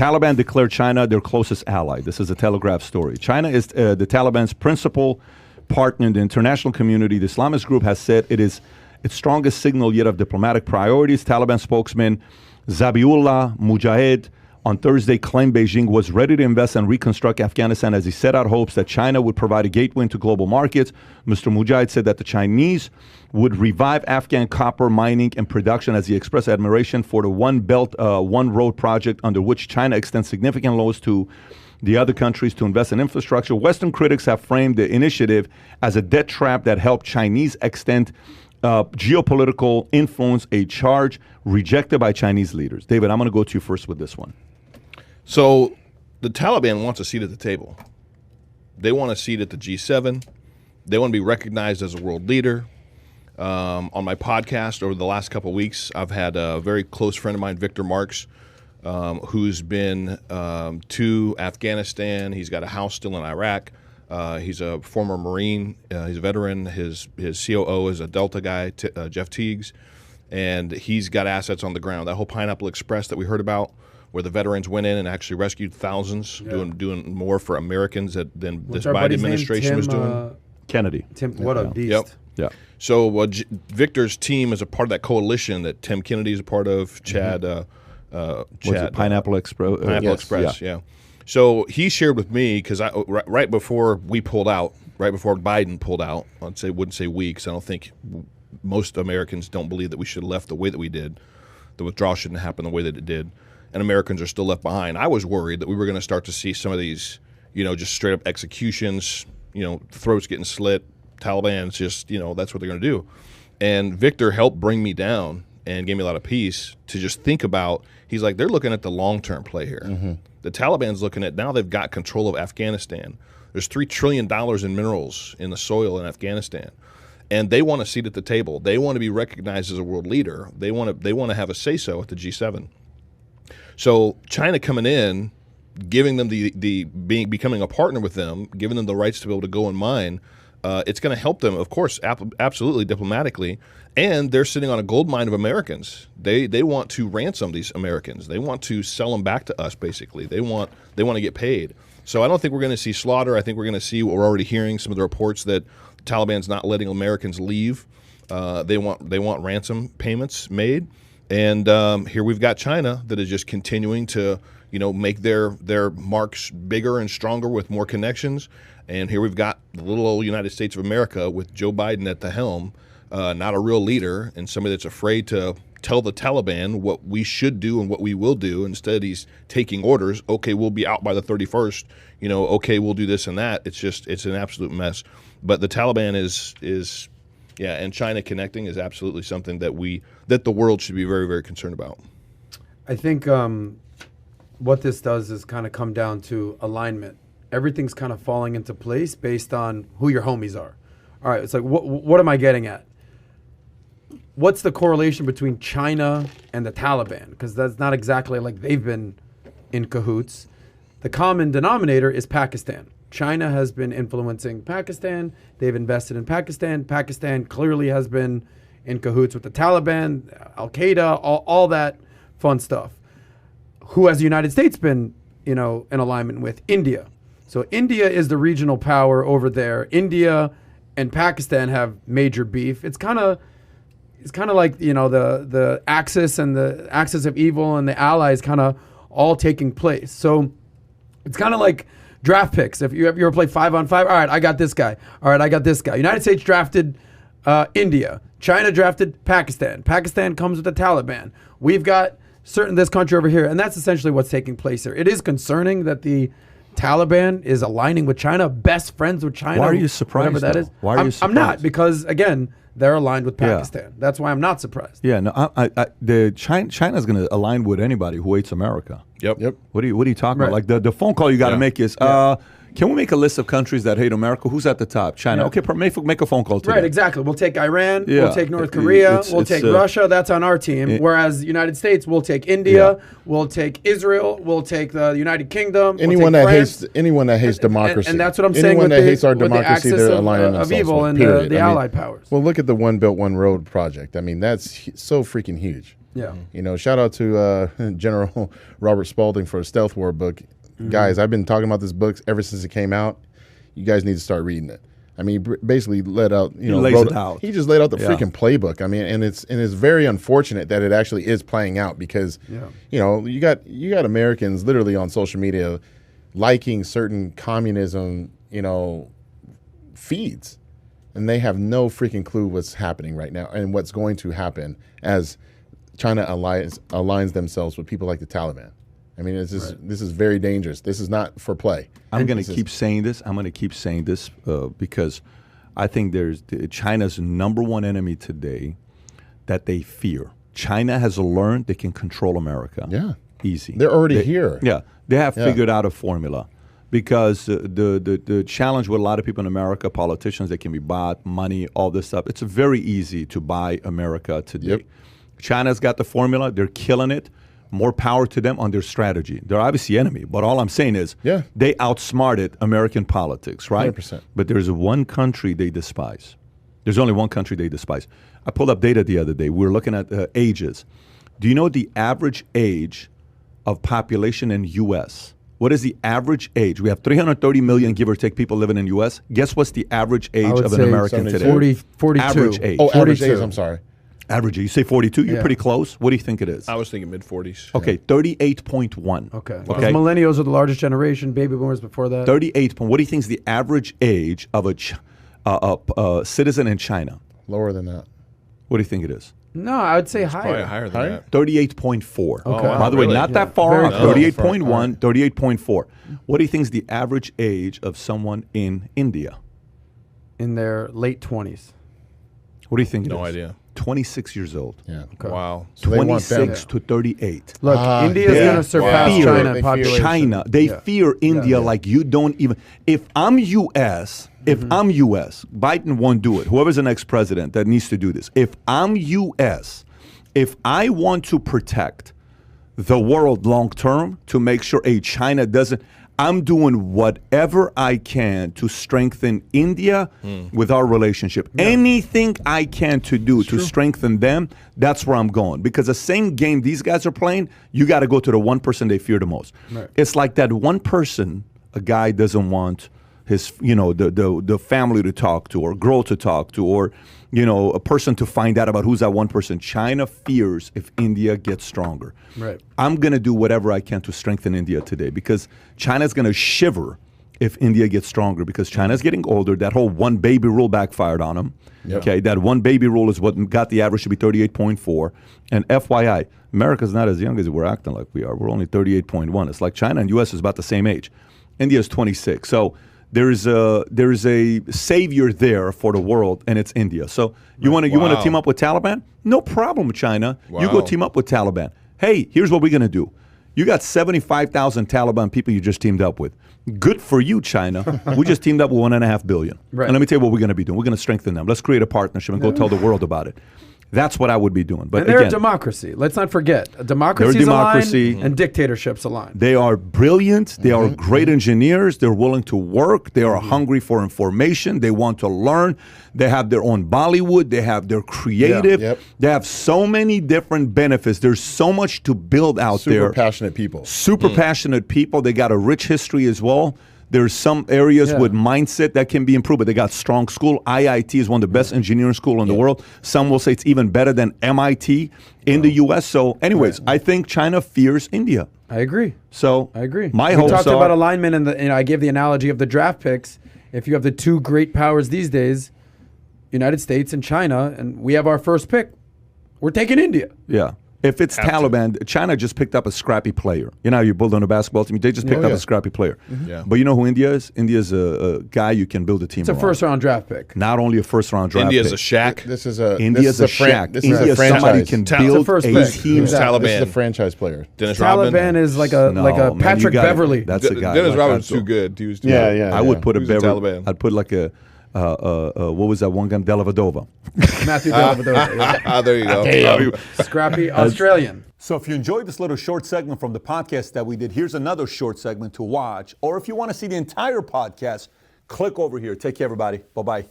Taliban declared China their closest ally. This is a Telegraph story. China is the Taliban's principal partner in the international community. The Islamist group has said it is its strongest signal yet of diplomatic priorities. Taliban spokesman Zabiullah Mujahid on Thursday claimed Beijing was ready to invest and reconstruct Afghanistan as he set out hopes that China would provide a gateway into global markets. Mr. Mujahid said that the Chinese would revive Afghan copper mining and production as he expressed admiration for the One Belt, One Road project under which China extends significant loans to the other countries to invest in infrastructure. Western critics have framed the initiative as a debt trap that helped Chinese extend geopolitical influence, a charge rejected by Chinese leaders. David, I'm going to go to you first with this one. So the Taliban wants a seat at the table. They want a seat at the G7. They want to be recognized as a world leader. On my podcast over the last couple of weeks, I've had a very close friend of mine, Victor Marks, who's been to Afghanistan. He's got a house still in Iraq. He's a former Marine. He's a veteran. His COO is a Delta guy, Jeff Teagues, and he's got assets on the ground. That whole Pineapple Express that we heard about, where the veterans went in and actually rescued thousands, doing more for Americans than this Biden administration was doing. Kennedy. Tim, what a beast. Yep. Yeah. So Victor's team is a part of that coalition that Tim Kennedy is a part of. Chad, Pineapple Express? Pineapple Express, yeah. So he shared with me, because right before we pulled out, right before Biden pulled out, wouldn't say we, because I don't think most Americans don't believe that we should have left the way that we did. The withdrawal shouldn't happen the way that it did, and Americans are still left behind. I was worried that we were going to start to see some of these, just straight up executions, throats getting slit, Taliban's just, that's what they're going to do. And Victor helped bring me down and gave me a lot of peace to just think about. He's like, they're looking at the long-term play here. Mm-hmm. The Taliban's looking at, now they've got control of Afghanistan. There's $3 trillion in minerals in the soil in Afghanistan. And they want a seat at the table. They want to be recognized as a world leader. They want to have a say-so at the G7. So China coming in, giving them becoming a partner with them, giving them the rights to be able to go and mine, it's going to help them, of course, absolutely diplomatically. And they're sitting on a gold mine of Americans. They want to ransom these Americans. They want to sell them back to us, basically. They want to get paid. So I don't think we're going to see slaughter. I think we're going to see what we're already hearing, some of the reports that the Taliban's not letting Americans leave. They want ransom payments made. And here we've got China that is just continuing to make their marks bigger and stronger with more connections. And here we've got the little old United States of America with Joe Biden at the helm, not a real leader and somebody that's afraid to tell the Taliban what we should do and what we will do. Instead, he's taking orders. Okay, we'll be out by the 31st. Okay, we'll do this and that. It's an absolute mess. But the Taliban is and China connecting is absolutely something that the world should be very, very concerned about. I think what this does is kind of come down to alignment. Everything's kind of falling into place based on who your homies are. All right, it's like, what am I getting at? What's the correlation between China and the Taliban? Because that's not exactly like they've been in cahoots. The common denominator is Pakistan. China has been influencing Pakistan. They've invested in Pakistan. Pakistan clearly has been in cahoots with the Taliban, Al-Qaeda, all that fun stuff. Who has the United States been, in alignment with? India. So India is the regional power over there. India and Pakistan have major beef. It's kind of like, the axis and the axis of evil and the allies kind of all taking place. So it's kind of like draft picks. If you ever play 5-on-5, all right, I got this guy. All right, I got this guy. United States drafted India. China drafted Pakistan. Pakistan comes with the Taliban. We've got this country over here. And that's essentially what's taking place here. It is concerning that the Taliban is aligning with China, best friends with China. Why are you surprised? Whatever that is. Why are you surprised? I'm not, because again, they're aligned with Pakistan. Yeah. That's why I'm not surprised. Yeah, no, China's going to align with anybody who hates America. Yep. What are you talking about? Like the phone call you got to make is, can we make a list of countries that hate America? Who's at the top? China. Yeah. Okay, make a phone call today. Right, exactly. We'll take Iran. Yeah. We'll take North Korea. We'll take Russia. That's on our team. Whereas the United States, we'll take India. Yeah. We'll take Israel. We'll take the United Kingdom. Anyone that hates democracy. And that's what I'm saying. Anyone with that hates our democracy, they're aligning of evil and the allied powers. Well, look at the One Belt, One Road project. I mean, that's so freaking huge. Yeah. You know, shout out to General Robert Spalding for a Stealth War book. Guys, I've been talking about this book ever since it came out. You guys need to start reading it. I mean, he basically let out, He lays it out. He just laid out the freaking playbook. I mean, and it's very unfortunate that it actually is playing out because, you know, you got Americans literally on social media liking certain communism, you know, feeds, and they have no freaking clue what's happening right now and what's going to happen as China aligns themselves with people like the Taliban. I mean, this is very dangerous. This is not for play. I'm going to keep saying this. I'm going to keep saying this because I think there's China's number one enemy today that they fear. China has learned they can control America. Yeah. Easy. They're already here. Yeah. They have figured out a formula because the challenge with a lot of people in America, politicians, they can be bought, money, all this stuff. It's very easy to buy America today. Yep. China's got the formula. They're killing it. More power to them on their strategy. They're obviously enemy, but all I'm saying is they outsmarted American politics, right? 100%. But there's one country they despise. There's only one country they despise. I pulled up data the other day. We were looking at ages. Do you know the average age of population in U.S.? What is the average age? We have 330 million, give or take, people living in U.S. Guess what's the average age of an American today? 42. Average age. Oh, average age, I'm sorry. Average age. You say 42? You're pretty close. What do you think it is? I was thinking mid-40s. Okay, 38.1. Okay. Because millennials are the largest generation, baby boomers before that. 38. What do you think is the average age of a citizen in China? Lower than that. What do you think it is? No, I would say higher. Probably higher than that. 38.4. Okay. wow. By the way, Really? not that far off. Very 38.1, 38.4. What do you think is the average age of someone in India? In their late 20s. What do you think it is? No idea. 26 years old. Yeah. Okay. Wow. So they want them. 26 to 38. Look, India's going to surpass fear China in They fear population. China. They fear India like you don't even. If I'm U.S., Biden won't do it. Whoever's the next president that needs to do this. If I'm U.S., if I want to protect the world long term to make sure China doesn't, I'm doing whatever I can to strengthen India with our relationship. Anything I can to do to strengthen them, that's where I'm going. Because the same game these guys are playing, you got to go to the one person they fear the most. Right. It's like that one person a guy doesn't want his, the family to talk to, or girl to talk to, or, a person to find out about who's that one person. China fears if India gets stronger. Right. I'm going to do whatever I can to strengthen India today, because China's going to shiver if India gets stronger, because China's getting older. That whole one baby rule backfired on them. Yep. Okay, that one baby rule is what got the average to be 38.4. And FYI, America's not as young as we're acting like we are. We're only 38.1. It's like China and U.S. is about the same age. India's 26. So there's a savior there for the world, and it's India. So you want to team up with Taliban? No problem, China. Wow. You go team up with Taliban. Hey, here's what we're going to do. You got 75,000 Taliban people you just teamed up with. Good for you, China. We just teamed up with 1.5 billion. Right. And let me tell you what we're going to be doing. We're going to strengthen them. Let's create a partnership and go tell the world about it. That's what I would be doing. But and they're again, a democracy. Let's not forget. A democracy's aligned and dictatorships aligned. they are brilliant. They are great engineers. They're willing to work. They are hungry for information. They want to learn. They have their own Bollywood. They have their creative. Yep. They have so many different benefits. There's so much to build out there. Super passionate people. Super passionate people. They got a rich history as well. There's some areas with mindset that can be improved, but they got strong school. IIT is one of the best engineering school in the world. Some will say it's even better than MIT in the U.S. So anyways, I think China fears India. I agree. So I agree. My we hopes talked are, about alignment, and I gave the analogy of the draft picks. If you have the two great powers these days, United States and China, and we have our first pick, we're taking India. Yeah. If it's Taliban, China just picked up a scrappy player. You know how you build on a basketball team? They just picked up a scrappy player. Yeah. But you know who India is? India is a guy you can build a team It's a around. first-round draft pick. Not only a first-round draft India's pick. a shack. This is a India's a shack. This India is a is somebody franchise. can It's a build first a pick. team. Who's Exactly. Taliban? This is a franchise player. Dennis Taliban Rodman. is like No, a man, you Patrick gotta- Beverly. That's a guy. Dennis like Rodman's that. too good. He was too Yeah, good. yeah. I would put a Who's the Beverly. Taliban? I'd put like a what was that one guy? Delavadova. Matthew Dellavedova. There you go. Scrappy Australian. So if you enjoyed this little short segment from the podcast that we did, here's another short segment to watch. Or if you want to see the entire podcast, click over here. Take care, everybody. Bye-bye.